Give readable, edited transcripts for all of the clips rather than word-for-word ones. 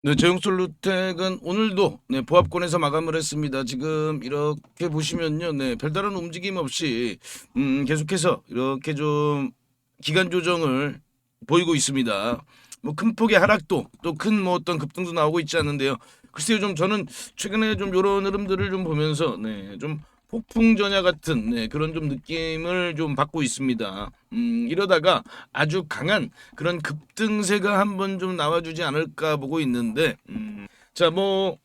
네, 제형솔루텍은 오늘도 보합권에서 마감을 했습니다. 지금 이렇게 보시면요, 별다른 움직임 없이 계속해서 이렇게 좀 기간 조정을 보이고 있습니다. 뭐 큰 폭의 하락도 또 큰 뭐 어떤 급등도 나오고 있지 않는데요. 글쎄요, 좀 저는 최근에 좀 이런 흐름들을 좀 보면서 좀 폭풍 전야 같은 그런 좀 느낌을 좀 받고 있습니다. 이러다가 아주 강한 그런 급등세가 한번 좀 나와주지 않을까 보고 있는데, 자, 뭐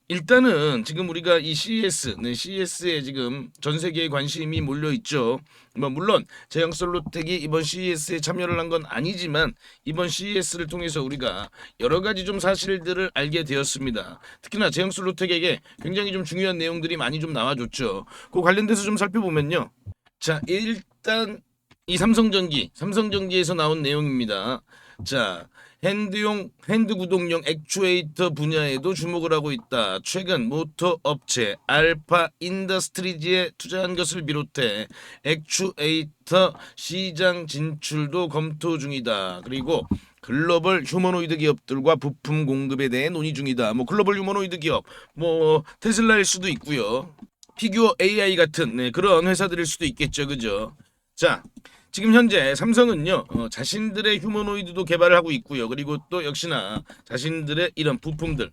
일단은 지금 우리가 이 CES에 지금 전 세계에 관심이 몰려 있죠. 뭐 물론 제형솔루텍이 이번 CES에 참여를 한 건 아니지만 이번 CES를 통해서 우리가 여러 가지 좀 사실들을 알게 되었습니다. 특히나 제형솔루텍에게 굉장히 좀 중요한 내용들이 많이 좀 나와줬죠. 그 관련돼서 좀 살펴보면요. 자, 일단 이 삼성전기에서 나온 내용입니다. 자, 핸드 구동용 액추에이터 분야에도 주목을 하고 있다. 최근 모터 업체 알파 인더스트리즈에 투자한 것을 비롯해 액추에이터 시장 진출도 검토 중이다. 그리고 글로벌 휴머노이드 기업들과 부품 공급에 대해 논의 중이다. 뭐 글로벌 휴머노이드 기업, 뭐 테슬라일 수도 있고요. 피규어 AI 같은 그런 회사들일 수도 있겠죠, 그죠? 자, 지금 현재 삼성은요 자신들의 휴머노이드도 개발을 하고 있고요. 그리고 또 역시나 자신들의 이런 부품들,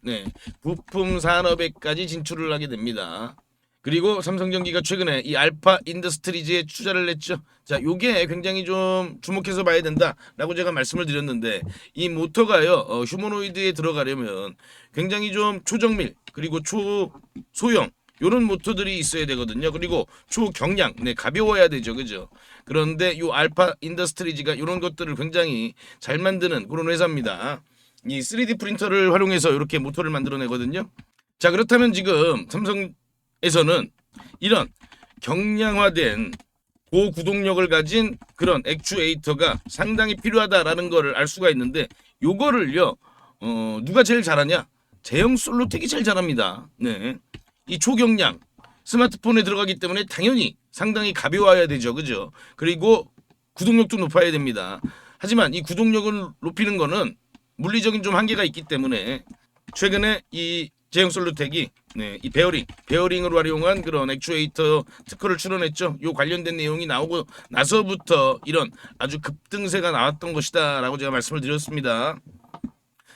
부품 산업에까지 진출을 하게 됩니다. 그리고 삼성전기가 최근에 이 알파 인더스트리즈에 투자를 했죠. 자, 요게 굉장히 좀 주목해서 봐야 된다라고 제가 말씀을 드렸는데 이 모터가요 휴머노이드에 들어가려면 굉장히 좀 초정밀 그리고 초소형 요런 모터들이 있어야 되거든요. 그리고 초경량, 가벼워야 되죠, 그죠? 그런데 요 알파 인더스트리즈가 이런 것들을 굉장히 잘 만드는 그런 회사입니다. 이 3D 프린터를 활용해서 이렇게 모터를 만들어내거든요. 자, 그렇다면 지금 삼성에서는 이런 경량화된 고구동력을 가진 그런 액추에이터가 상당히 필요하다라는 거를 알 수가 있는데 요거를요 누가 제일 잘하냐? 제형솔루텍이 제일 잘합니다. 네. 이 초경량 스마트폰에 들어가기 때문에 당연히 상당히 가벼워야 되죠. 그죠? 그리고 구동력도 높아야 됩니다. 하지만 이 구동력을 높이는 거는 물리적인 좀 한계가 있기 때문에 최근에 이 제형솔루텍이 이 베어링을 활용한 그런 액추에이터 특허를 출원했죠. 요 관련된 내용이 나오고 나서부터 이런 아주 급등세가 나왔던 것이다라고 제가 말씀을 드렸습니다.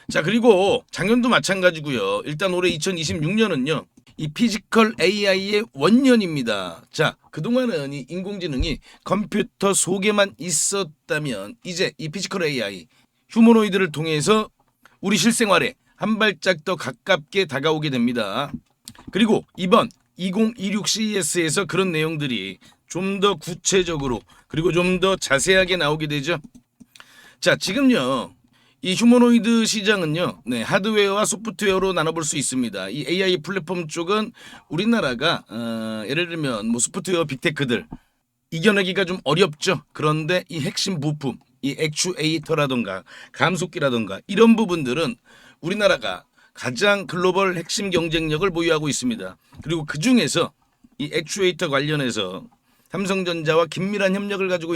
자, 그리고 작년도 마찬가지고요. 일단 올해 2026년은요. 이 피지컬 AI의 원년입니다. 자, 그동안은 이 인공지능이 컴퓨터 속에만 있었다면 이제 이 피지컬 AI 휴머노이드를 통해서 우리 실생활에 한 발짝 더 가깝게 다가오게 됩니다. 그리고 이번 2026 CES에서 그런 내용들이 좀 더 구체적으로 그리고 좀 더 자세하게 나오게 되죠. 자, 지금요. 이 휴머노이드 시장은요, 하드웨어와 소프트웨어로 나눠볼 수 있습니다. 이 AI 플랫폼 쪽은 우리나라가 예를 들면 뭐 소프트웨어 빅테크들 이겨내기가 좀 어렵죠. 그런데 이 핵심 부품, 이 액추에이터라던가 감속기라던가 이런 부분들은 우리나라가 가장 글로벌 핵심 경쟁력을 보유하고 있습니다. 그리고 그 중에서 이 액추에이터 관련해서 삼성전자와 긴밀한 협력을 가지고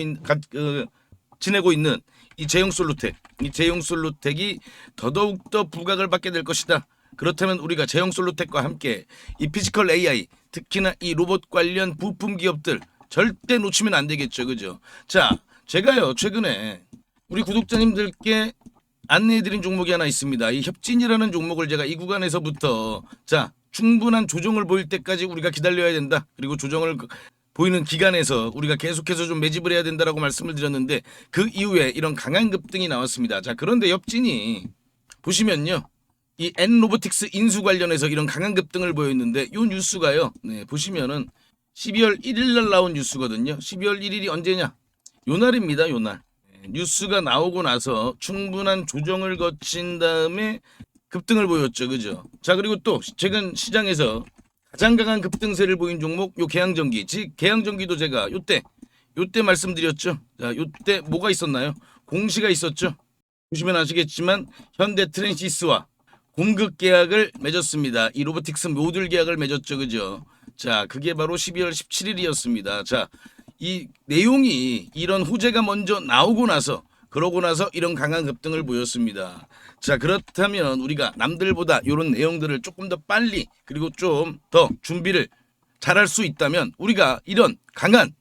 지내고 있는 이 제형솔루텍이 더더욱 더 부각을 받게 될 것이다. 그렇다면 우리가 제형솔루텍과 함께 이 피지컬 AI 특히나 이 로봇 관련 부품 기업들 절대 놓치면 안 되겠죠, 그죠? 자, 제가요 최근에 우리 구독자님들께 안내해드린 종목이 하나 있습니다. 이 협진이라는 종목을 제가 이 구간에서부터 자 충분한 조정을 보일 때까지 우리가 기다려야 된다. 그리고 조정을 보이는 기간에서 우리가 계속해서 좀 매집을 해야 된다라고 말씀을 드렸는데 그 이후에 이런 강한 급등이 나왔습니다. 자, 그런데 엽진이 보시면요. 이 N로보틱스 인수 관련해서 이런 강한 급등을 보였는데 이 뉴스가요. 보시면은 12월 1일 날 나온 뉴스거든요. 12월 1일이 언제냐? 요 날입니다. 요 날. 뉴스가 나오고 나서 충분한 조정을 거친 다음에 급등을 보였죠. 그죠? 자, 그리고 또 최근 시장에서 가장 강한 급등세를 보인 종목 요 계양전기. 즉 계양전기도 제가 요때 말씀드렸죠. 자, 요때 뭐가 있었나요? 공시가 있었죠. 보시면 아시겠지만 현대 트랜시스와 공급 계약을 맺었습니다. 이 로보틱스 모듈 계약을 맺었죠. 그죠? 자, 그게 바로 12월 17일이었습니다. 자, 이 내용이 이런 호재가 먼저 나오고 나서 그러고 나서 이런 강한 급등을 보였습니다. 자, 그렇다면 우리가 남들보다 이런 내용들을 조금 더 빨리 그리고 좀 더 준비를 잘할 수 있다면 우리가 이런 강한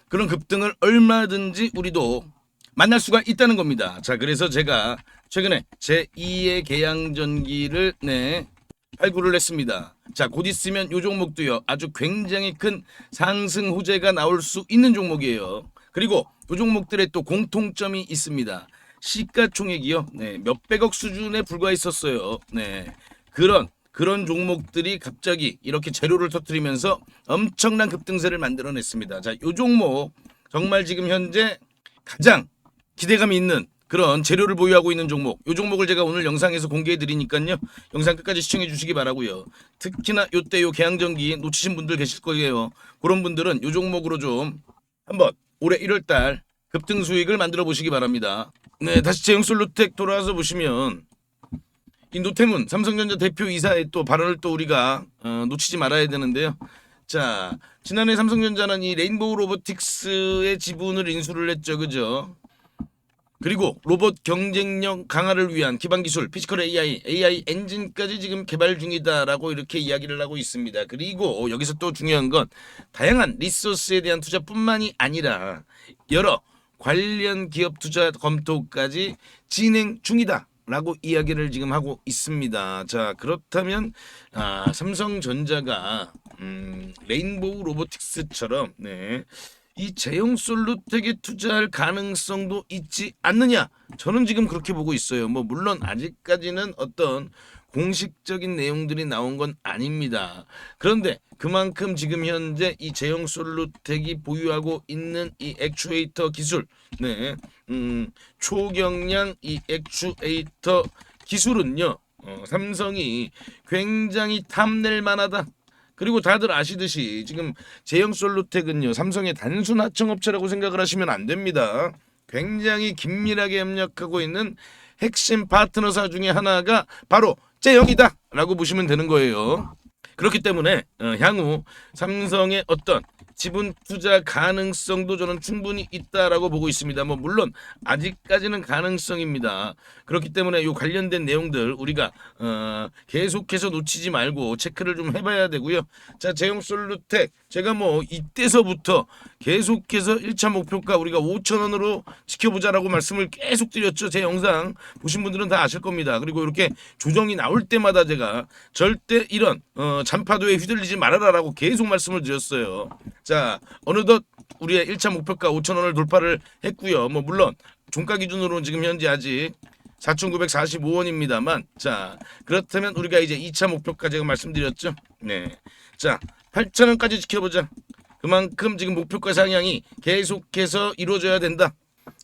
그런 급등을 얼마든지 우리도 만날 수가 있다는 겁니다. 자, 그래서 제가 최근에 제2의 계양전기를 발굴을 했습니다. 자, 곧 있으면 이 종목도요 아주 굉장히 큰 상승 호재가 나올 수 있는 종목이에요. 그리고 이 종목들의 또 공통점이 있습니다. 시가총액이요 몇백억 수준에 불과했었어요. 그런 종목들이 갑자기 이렇게 재료를 터뜨리면서 엄청난 급등세를 만들어냈습니다. 자, 이 종목 정말 지금 현재 가장 기대감이 있는 그런 재료를 보유하고 있는 종목, 이 종목을 제가 오늘 영상에서 공개해 드리니까요 영상 끝까지 시청해 주시기 바라고요. 특히나 요때 요 계양전기 놓치신 분들 계실 거예요. 그런 분들은 이 종목으로 좀 한번 올해 1월달 급등 수익을 만들어 보시기 바랍니다. 네, 다시 제형솔루텍 돌아와서 보시면 이 노태문 삼성전자 대표이사의 또 발언을 또 우리가 놓치지 말아야 되는데요. 자, 지난해 삼성전자는 이 레인보우 로보틱스의 지분을 인수를 했죠, 그죠? 그리고 로봇 경쟁력 강화를 위한 기반 기술 피지컬 AI 엔진까지 지금 개발 중이다라고 이렇게 이야기를 하고 있습니다. 그리고 여기서 또 중요한 건 다양한 리소스에 대한 투자뿐만이 아니라 여러 관련 기업 투자 검토까지 진행 중이다라고 이야기를 지금 하고 있습니다. 자, 그렇다면 삼성전자가 레인보우 로보틱스처럼 이 제형솔루텍에 투자할 가능성도 있지 않느냐? 저는 지금 그렇게 보고 있어요. 뭐 물론 아직까지는 어떤 공식적인 내용들이 나온 건 아닙니다. 그런데 그만큼 지금 현재 이 제형솔루텍이 보유하고 있는 이 액추에이터 기술, 초경량 이 액추에이터 기술은요, 삼성이 굉장히 탐낼 만하다. 그리고 다들 아시듯이 지금 제형솔루텍은요 삼성의 단순 하청업체라고 생각을 하시면 안 됩니다. 굉장히 긴밀하게 협력하고 있는 핵심 파트너사 중에 하나가 바로 제형이다라고 보시면 되는 거예요. 그렇기 때문에 향후 삼성의 어떤 지분 투자 가능성도 저는 충분히 있다라고 보고 있습니다. 뭐 물론 아직까지는 가능성입니다. 그렇기 때문에 이 관련된 내용들 우리가 계속해서 놓치지 말고 체크를 좀 해봐야 되고요. 자, 제형솔루텍 제가 뭐 이때서부터 계속해서 1차 목표가 우리가 5,000원으로 지켜보자라고 말씀을 계속 드렸죠. 제 영상 보신 분들은 다 아실 겁니다. 그리고 이렇게 조정이 나올 때마다 제가 절대 이런 잔파도에 휘둘리지 말아라라고 계속 말씀을 드렸어요. 자, 어느덧 우리의 1차 목표가 5,000원을 돌파를 했고요. 뭐 물론 종가 기준으로는 지금 현재 아직 4,945원입니다만 자, 그렇다면 우리가 이제 2차 목표가 제가 말씀드렸죠. 자, 8,000원까지 지켜보자. 그만큼 지금 목표가 상향이 계속해서 이루어져야 된다.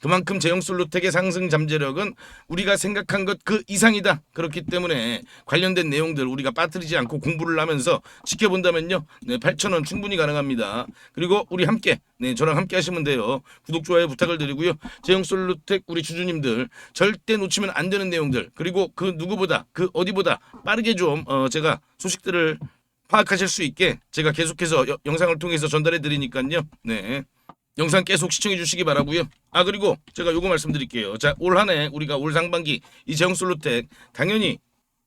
그만큼 제형솔루텍의 상승 잠재력은 우리가 생각한 것 그 이상이다. 그렇기 때문에 관련된 내용들 우리가 빠뜨리지 않고 공부를 하면서 지켜본다면요 8,000원 충분히 가능합니다. 그리고 우리 함께 저랑 함께 하시면 돼요. 구독 좋아요 부탁을 드리고요. 제형솔루텍 우리 주주님들 절대 놓치면 안 되는 내용들 그리고 그 누구보다 그 어디보다 빠르게 좀 제가 소식들을 파악하실 수 있게 제가 계속해서 영상을 통해서 전달해 드리니까요. 영상 계속 시청해 주시기 바라고요. 그리고 제가 요거 말씀드릴게요. 자, 올 한해 우리가 올 상반기 이 제형솔루텍 당연히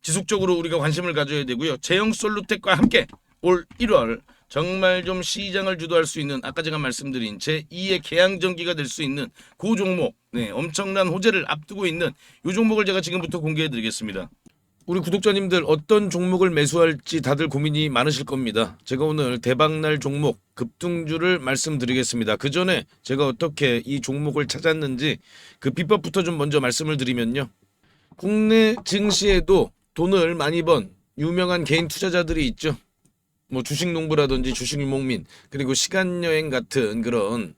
지속적으로 우리가 관심을 가져야 되고요. 제형솔루텍과 함께 올 1월 정말 좀 시장을 주도할 수 있는 아까 제가 말씀드린 제2의 계양전기가 될 수 있는 그 종목 엄청난 호재를 앞두고 있는 이 종목을 제가 지금부터 공개해 드리겠습니다. 우리 구독자님들 어떤 종목을 매수할지 다들 고민이 많으실 겁니다. 제가 오늘 대박날 종목 급등주를 말씀드리겠습니다. 그 전에 제가 어떻게 이 종목을 찾았는지 그 비법부터 좀 먼저 말씀을 드리면요. 국내 증시에도 돈을 많이 번 유명한 개인 투자자들이 있죠. 뭐 주식농부라든지 주식유목민 그리고 시간여행 같은 그런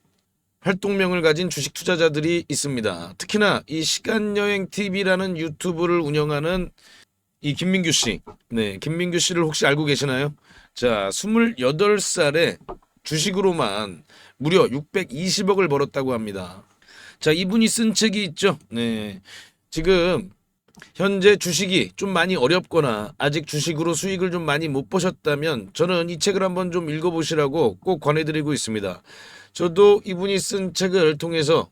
활동명을 가진 주식 투자자들이 있습니다. 특히나 이 시간여행 TV라는 유튜브를 운영하는 이 김민규 씨. 김민규 씨를 혹시 알고 계시나요? 자, 28살에 주식으로만 무려 620억을 벌었다고 합니다. 자, 이분이 쓴 책이 있죠. 지금 현재 주식이 좀 많이 어렵거나 아직 주식으로 수익을 좀 많이 못 보셨다면 저는 이 책을 한번 좀 읽어보시라고 꼭 권해드리고 있습니다. 저도 이분이 쓴 책을 통해서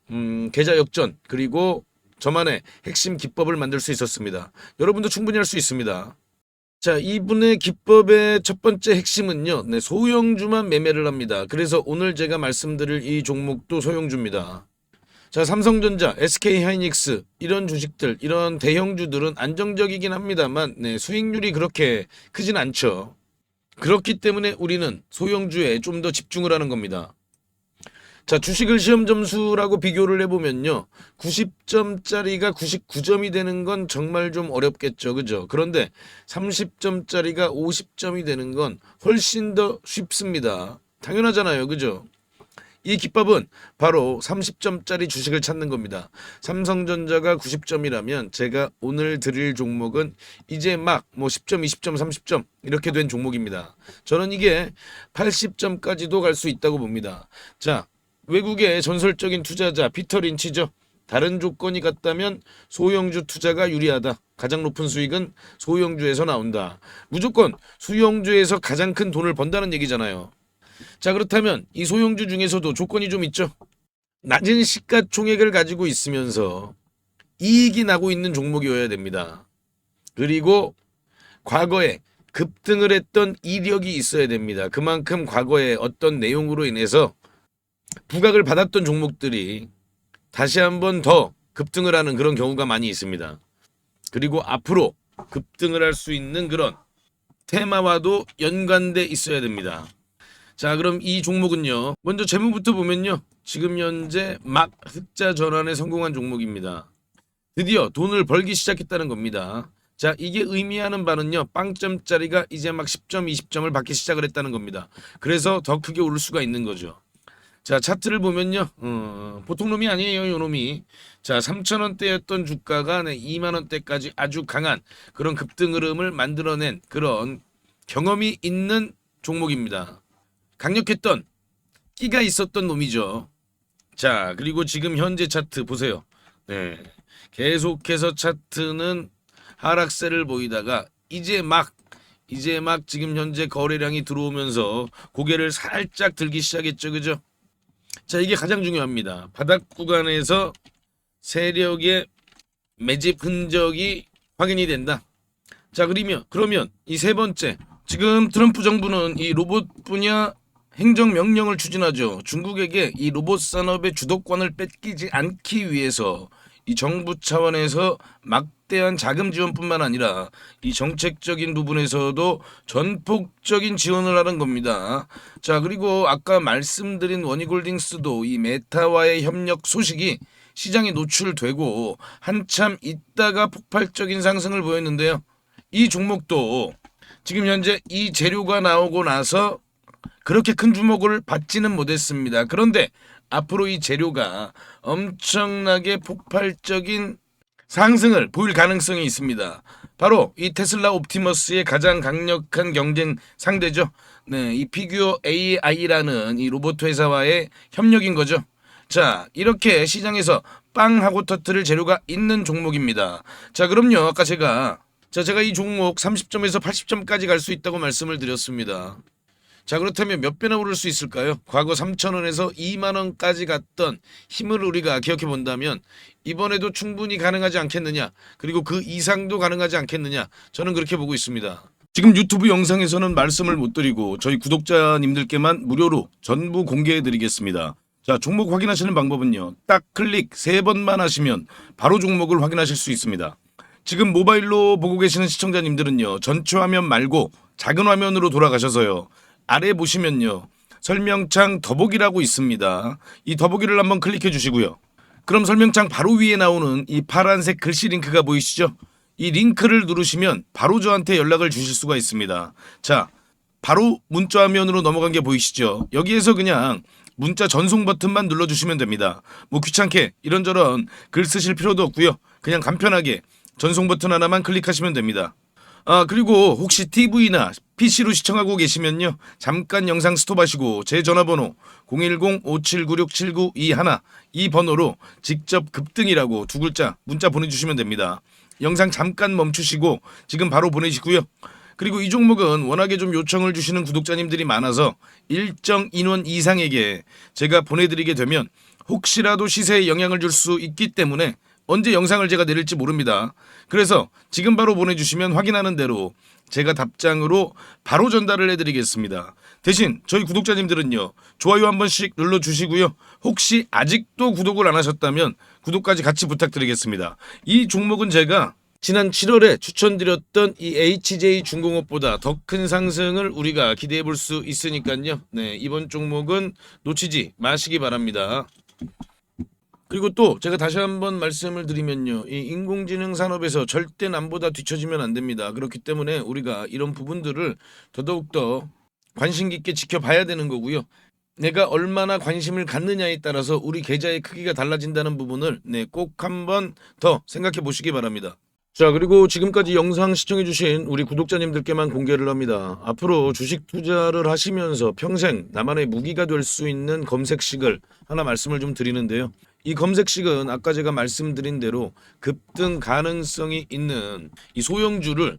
계좌 역전 그리고 저만의 핵심 기법을 만들 수 있었습니다. 여러분도 충분히 할 수 있습니다. 자, 이분의 기법의 첫 번째 핵심은요. 소형주만 매매를 합니다. 그래서 오늘 제가 말씀드릴 이 종목도 소형주입니다. 자, 삼성전자, SK하이닉스 이런 주식들, 이런 대형주들은 안정적이긴 합니다만 수익률이 그렇게 크진 않죠. 그렇기 때문에 우리는 소형주에 좀 더 집중을 하는 겁니다. 자, 주식을 시험 점수라고 비교를 해보면요. 90점짜리가 99점이 되는 건 정말 좀 어렵겠죠. 그죠? 그런데 30점짜리가 50점이 되는 건 훨씬 더 쉽습니다. 당연하잖아요. 그죠? 이 기법은 바로 30점짜리 주식을 찾는 겁니다. 삼성전자가 90점이라면 제가 오늘 드릴 종목은 이제 막 10점, 20점, 30점 이렇게 된 종목입니다. 저는 이게 80점까지도 갈 수 있다고 봅니다. 자, 외국의 전설적인 투자자 피터 린치죠. 다른 조건이 같다면 소형주 투자가 유리하다. 가장 높은 수익은 소형주에서 나온다. 무조건 소형주에서 가장 큰 돈을 번다는 얘기잖아요. 자, 그렇다면 이 소형주 중에서도 조건이 좀 있죠. 낮은 시가총액을 가지고 있으면서 이익이 나고 있는 종목이어야 됩니다. 그리고 과거에 급등을 했던 이력이 있어야 됩니다. 그만큼 과거에 어떤 내용으로 인해서 부각을 받았던 종목들이 다시 한번 더 급등을 하는 그런 경우가 많이 있습니다. 그리고 앞으로 급등을 할 수 있는 그런 테마와도 연관돼 있어야 됩니다. 자, 그럼 이 종목은요. 먼저 재무부터 보면요. 지금 현재 막 흑자 전환에 성공한 종목입니다. 드디어 돈을 벌기 시작했다는 겁니다. 자, 이게 의미하는 바는요. 빵점짜리가 이제 막 10점, 20점을 받기 시작을 했다는 겁니다. 그래서 더 크게 오를 수가 있는 거죠. 자, 차트를 보면요. 보통 놈이 아니에요, 요 놈이. 자, 3,000원대였던 주가가 2만원대까지 아주 강한 그런 급등 흐름을 만들어낸 그런 경험이 있는 종목입니다. 강력했던 끼가 있었던 놈이죠. 자, 그리고 지금 현재 차트 보세요. 네, 계속해서 차트는 하락세를 보이다가 이제 막 지금 현재 거래량이 들어오면서 고개를 살짝 들기 시작했죠. 그죠? 자, 이게 가장 중요합니다. 바닥 구간에서 세력의 매집 흔적이 확인이 된다. 자, 그러면 이 세 번째, 지금 트럼프 정부는 이 로봇 분야 행정명령을 추진하죠. 중국에게 이 로봇 산업의 주도권을 뺏기지 않기 위해서 이 정부 차원에서 막대한 자금 지원뿐만 아니라 이 정책적인 부분에서도 전폭적인 지원을 하는 겁니다. 자, 그리고 아까 말씀드린 원희골딩스도 이 메타와의 협력 소식이 시장에 노출되고 한참 있다가 폭발적인 상승을 보였는데요. 이 종목도 지금 현재 이 재료가 나오고 나서 그렇게 큰 주목을 받지는 못했습니다. 그런데 앞으로 이 재료가 엄청나게 폭발적인 상승을 보일 가능성이 있습니다. 바로 이 테슬라 옵티머스의 가장 강력한 경쟁 상대죠. 네, 이 피규어 AI라는 이 로봇 회사와의 협력인 거죠. 자, 이렇게 시장에서 빵 하고 터트릴 재료가 있는 종목입니다. 자, 그럼요. 아까 제가 이 종목 30점에서 80점까지 갈 수 있다고 말씀을 드렸습니다. 자, 그렇다면 몇 배나 오를 수 있을까요? 과거 3,000원에서 2만원까지 갔던 힘을 우리가 기억해 본다면 이번에도 충분히 가능하지 않겠느냐, 그리고 그 이상도 가능하지 않겠느냐, 저는 그렇게 보고 있습니다. 지금 유튜브 영상에서는 말씀을 못 드리고 저희 구독자님들께만 무료로 전부 공개해 드리겠습니다. 자, 종목 확인하시는 방법은요. 딱 클릭 3번만 하시면 바로 종목을 확인하실 수 있습니다. 지금 모바일로 보고 계시는 시청자님들은요. 전체 화면 말고 작은 화면으로 돌아가셔서요. 아래 보시면요. 설명창 더보기라고 있습니다. 이 더보기를 한번 클릭해 주시고요. 그럼 설명창 바로 위에 나오는 이 파란색 글씨 링크가 보이시죠? 이 링크를 누르시면 바로 저한테 연락을 주실 수가 있습니다. 자, 바로 문자 화면으로 넘어간 게 보이시죠? 여기에서 그냥 문자 전송 버튼만 눌러주시면 됩니다. 뭐 귀찮게 이런저런 글 쓰실 필요도 없고요. 그냥 간편하게 전송 버튼 하나만 클릭하시면 됩니다. 아, 그리고 혹시 TV나 PC로 시청하고 계시면요. 잠깐 영상 스톱하시고 제 전화번호 010-5796-7921 이 번호로 직접 급등이라고 2글자 문자 보내주시면 됩니다. 영상 잠깐 멈추시고 지금 바로 보내시고요. 그리고 이 종목은 워낙에 좀 요청을 주시는 구독자님들이 많아서 일정 인원 이상에게 제가 보내드리게 되면 혹시라도 시세에 영향을 줄 수 있기 때문에 언제 영상을 제가 내릴지 모릅니다. 그래서 지금 바로 보내주시면 확인하는 대로 제가 답장으로 바로 전달을 해드리겠습니다. 대신 저희 구독자님들은요, 좋아요 한 번씩 눌러주시고요. 혹시 아직도 구독을 안 하셨다면 구독까지 같이 부탁드리겠습니다. 이 종목은 제가 지난 7월에 추천드렸던 이 HJ 중공업보다 더 큰 상승을 우리가 기대해 볼 수 있으니까요. 네, 이번 종목은 놓치지 마시기 바랍니다. 그리고 또 제가 다시 한번 말씀을 드리면요, 이 인공지능 산업에서 절대 남보다 뒤처지면 안 됩니다. 그렇기 때문에 우리가 이런 부분들을 더더욱더 관심 깊게 지켜봐야 되는 거고요. 내가 얼마나 관심을 갖느냐에 따라서 우리 계좌의 크기가 달라진다는 부분을 꼭 한번 더 생각해 보시기 바랍니다. 자, 그리고 지금까지 영상 시청해주신 우리 구독자님들께만 공개를 합니다. 앞으로 주식 투자를 하시면서 평생 나만의 무기가 될 수 있는 검색식을 하나 말씀을 좀 드리는데요. 이 검색식은 아까 제가 말씀드린 대로 급등 가능성이 있는 이 소형주를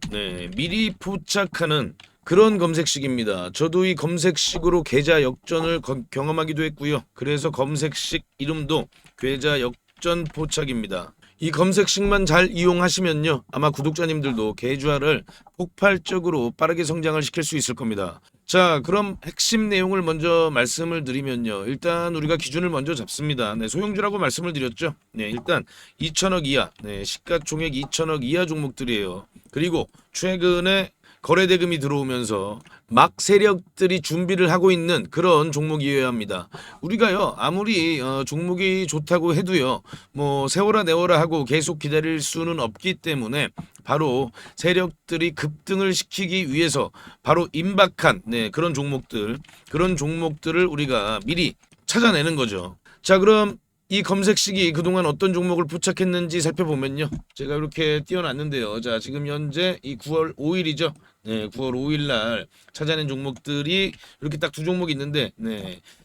미리 포착하는 그런 검색식입니다. 저도 이 검색식으로 계좌 역전을 경험하기도 했고요. 그래서 검색식 이름도 계좌 역전 포착입니다. 이 검색식만 잘 이용하시면요, 아마 구독자님들도 계좌를 폭발적으로 빠르게 성장을 시킬 수 있을 겁니다. 자, 그럼 핵심 내용을 먼저 말씀을 드리면요, 일단 우리가 기준을 먼저 잡습니다. 소형주라고 말씀을 드렸죠. 일단 2천억 이하, 시가총액 2천억 이하 종목들이에요. 그리고 최근에 거래대금이 들어오면서 막 세력들이 준비를 하고 있는 그런 종목이어야 합니다. 우리가요, 아무리 종목이 좋다고 해도요, 뭐 세워라 내워라 하고 계속 기다릴 수는 없기 때문에 바로 세력들이 급등을 시키기 위해서 바로 임박한 그런 종목들을 우리가 미리 찾아내는 거죠. 자, 그럼 이 검색식이 그동안 어떤 종목을 포착했는지 살펴보면요, 제가 이렇게 띄워놨는데요. 자, 지금 현재 이 9월 5일이죠. 9월 5일 날 찾아낸 종목들이 이렇게 딱 두 종목이 있는데,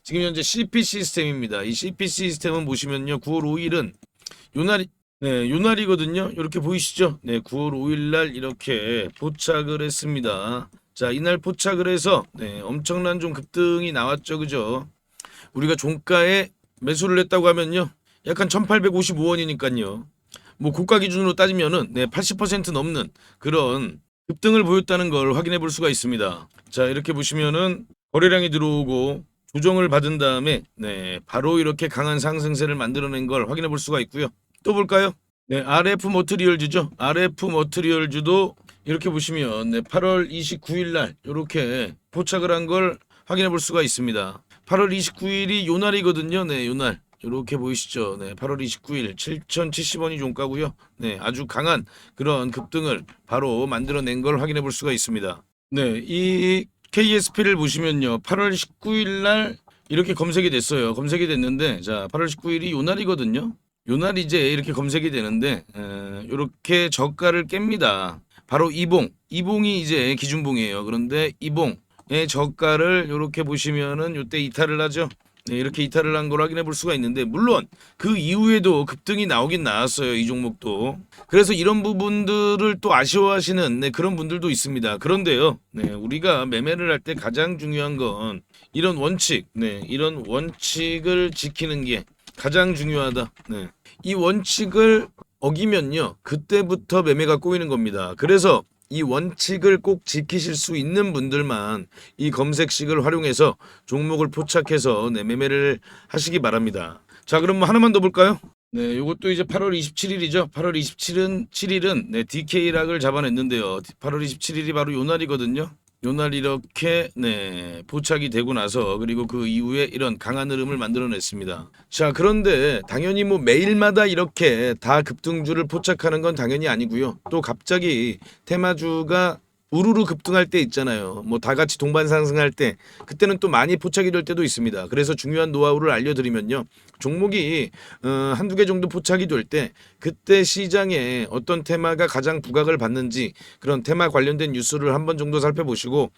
지금 현재 CP 시스템입니다. 이 CP 시스템은 보시면요, 9월 5일은 요날이거든요. 이렇게 보이시죠? 9월 5일 날 이렇게 포착을 했습니다. 자, 이날 포착을 해서 엄청난 좀 급등이 나왔죠, 그죠? 우리가 종가에 매수를 했다고 하면요, 약 한 1855원이니까요. 뭐 고가 기준으로 따지면은 80% 넘는 그런 급등을 보였다는 걸 확인해 볼 수가 있습니다. 자, 이렇게 보시면은 거래량이 들어오고 조정을 받은 다음에 바로 이렇게 강한 상승세를 만들어낸 걸 확인해 볼 수가 있고요. 또 볼까요? RF 머트리얼즈죠. RF 머트리얼즈도 이렇게 보시면 8월 29일 날 이렇게 포착을 한 걸 확인해 볼 수가 있습니다. 8월 29일이 요날이거든요. 요날. 이렇게 보이시죠? 8월 29일 7,070원이 종가고요. 아주 강한 그런 급등을 바로 만들어낸 걸 확인해 볼 수가 있습니다. 이 KSP를 보시면요, 8월 19일 날 이렇게 검색이 됐어요. 검색이 됐는데, 자, 8월 19일이 요날이거든요. 요날 이제 이렇게 검색이 되는데, 이렇게 저가를 깹니다. 바로 이봉이 이제 기준봉이에요. 그런데 이봉의 저가를 이렇게 보시면은 이때 이탈을 하죠. 이렇게 이탈을 한 걸 확인해 볼 수가 있는데, 물론 그 이후에도 급등이 나오긴 나왔어요, 이 종목도. 그래서 이런 부분들을 또 아쉬워하시는 그런 분들도 있습니다. 그런데요, 우리가 매매를 할 때 가장 중요한 건 이런 원칙, 이런 원칙을 지키는 게 가장 중요하다. 이 원칙을 어기면요, 그때부터 매매가 꼬이는 겁니다. 그래서 이 원칙을 꼭 지키실 수 있는 분들만 이 검색식을 활용해서 종목을 포착해서 매매를 하시기 바랍니다. 자, 그럼 뭐 하나만 더 볼까요? 요것도 이제 8월 27일이죠. 8월 27일은 DK락을 잡아냈는데요. 8월 27일이 바로 요날이거든요. 요날 이렇게 포착이 되고 나서, 그리고 그 이후에 이런 강한 흐름을 만들어냈습니다. 자, 그런데 당연히 뭐 매일마다 이렇게 다 급등주를 포착하는 건 당연히 아니고요. 또 갑자기 테마주가 우르르 급등할 때 있잖아요. 뭐 다 같이 동반 상승할 때, 그때는 또 많이 포착이 될 때도 있습니다. 그래서 중요한 노하우를 알려드리면요, 종목이 한두 개 정도 포착이 될 때 그때 시장에 어떤 테마가 가장 부각을 받는지, 그런 테마 관련된 뉴스를 한 번 정도 살펴보시고,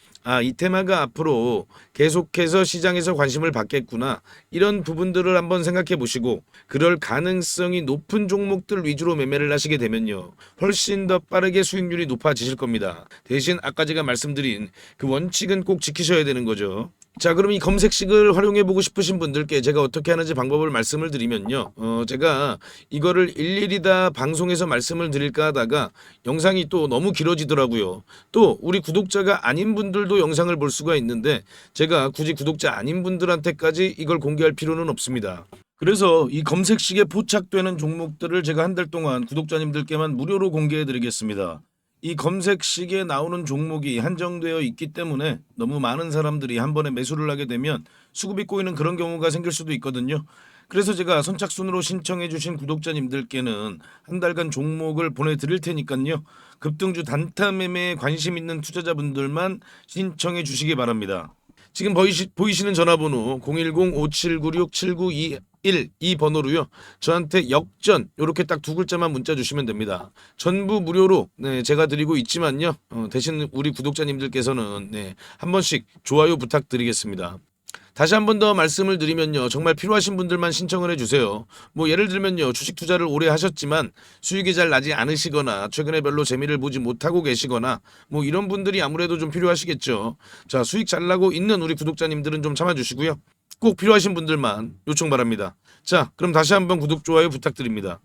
이 테마가 앞으로 계속해서 시장에서 관심을 받겠구나, 이런 부분들을 한번 생각해 보시고, 그럴 가능성이 높은 종목들 위주로 매매를 하시게 되면요, 훨씬 더 빠르게 수익률이 높아지실 겁니다. 대신 아까 제가 말씀드린 그 원칙은 꼭 지키셔야 되는 거죠. 자, 그럼 이 검색식을 활용해 보고 싶으신 분들께 제가 어떻게 하는지 방법을 말씀을 드리면요, 제가 이거를 일일이 일일이 다 방송에서 말씀을 드릴까 하다가 영상이 또 너무 길어지더라고요. 또 우리 구독자가 아닌 분들도 영상을 볼 수가 있는데 제가 굳이 구독자 아닌 분들한테까지 이걸 공개할 필요는 없습니다. 그래서 이 검색식에 포착되는 종목들을 제가 한 달 동안 구독자님들께만 무료로 공개해 드리겠습니다. 이 검색식에 나오는 종목이 한정되어 있기 때문에 너무 많은 사람들이 한 번에 매수를 하게 되면 수급이 꼬이는 그런 경우가 생길 수도 있거든요. 그래서 제가 선착순으로 신청해 주신 구독자님들께는 한 달간 종목을 보내드릴 테니까요. 급등주 단타 매매에 관심 있는 투자자분들만 신청해 주시기 바랍니다. 지금 보이시는 전화번호 010-5796-7921 이 번호로요. 저한테 역전 요렇게 딱 두 글자만 문자 주시면 됩니다. 전부 무료로 제가 드리고 있지만요. 대신 우리 구독자님들께서는 한 번씩 좋아요 부탁드리겠습니다. 다시 한 번 더 말씀을 드리면요. 정말 필요하신 분들만 신청을 해주세요. 뭐 예를 들면요. 주식 투자를 오래 하셨지만 수익이 잘 나지 않으시거나 최근에 별로 재미를 보지 못하고 계시거나 뭐 이런 분들이 아무래도 좀 필요하시겠죠. 자, 수익 잘 나고 있는 우리 구독자님들은 좀 참아주시고요. 꼭 필요하신 분들만 요청 바랍니다. 자, 그럼 다시 한번 구독, 좋아요 부탁드립니다.